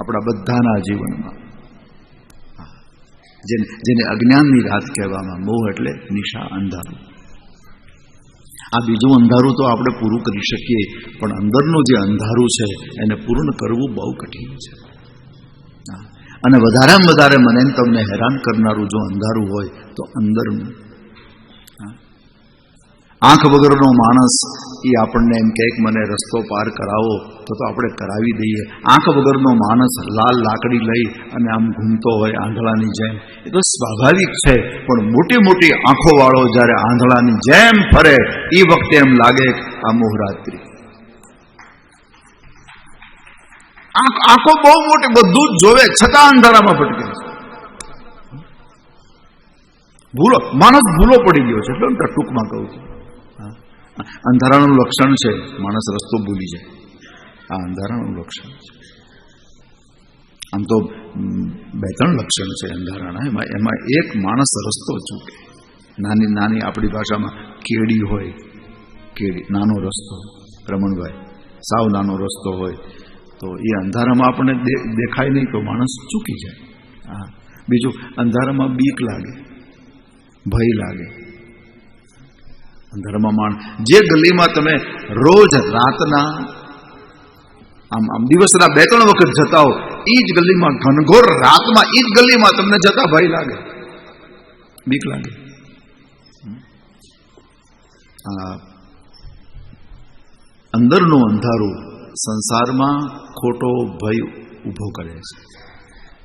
આપણા બધાના જીવનમાં. જેને અજ્ઞાનની રાત કહેવામાં, મોહ એટલે નિશા, અંધારું. આ બીજું અંધારું તો આપણે પૂરું કરી શકીએ, પણ અંદરનું જે અંધારું છે એને પૂર્ણ કરવું બહુ કઠિન છે. અને વધારેમાં વધારે મને તમને હેરાન કરનારું જો અંધારું હોય તો અંદરનું. આંખ વગરનો માણસ એ આપણને એમ કહે મને રસ્તો પાર કરાવો તો આપણે કરાવી દઈએ. આંખ વગરનો માણસ લાલ લાકડી લઈ અને આમ ઘૂમતો હોય આંધળાની જેમ, એ તો સ્વાભાવિક છે. પણ મોટી મોટી આંખો વાળો જ્યારે આંધળાની જેમ ફરે એ વખતે એમ લાગે આ મોહરાત્રી. આંખો બહુ મોટી, બધું જ જોવે છતાં અંધારામાં ભટકે છે. ભૂલો, માણસ ભૂલો પડી ગયો છે. એટલે ટૂંકમાં કહું છું, અંધારાનું લક્ષણ છે માણસ રસ્તો ભૂલી જાય. આ અંધારાનું લક્ષણ છે. આમ તો 2-3 લક્ષણ છે અંધારાના. એમાં એક માણસ રસ્તો ચૂકે. નાની નાની આપણી ભાષામાં કેડી હોય, કેડી, નાનો રસ્તો. રમણભાઈ, સાવ નાનો રસ્તો હોય તો એ અંધારામાં આપણને દેખાય નહીં તો માણસ ચૂકી જાય. હા. બીજું, અંધારામાં બીક લાગે, ભય લાગે. અંધારામાં જે ગલીમાં તમે રોજ રાતના આમ દિવસના 2-3 વખત જતા હો, એ જ ગલીમાં ઘનઘોર રાતમાં એ જ ગલીમાં તમને જતા ભય લાગે, બીક લાગે. અંદરનું અંધારું સંસારમાં ખોટો ભય ઊભો કરે છે.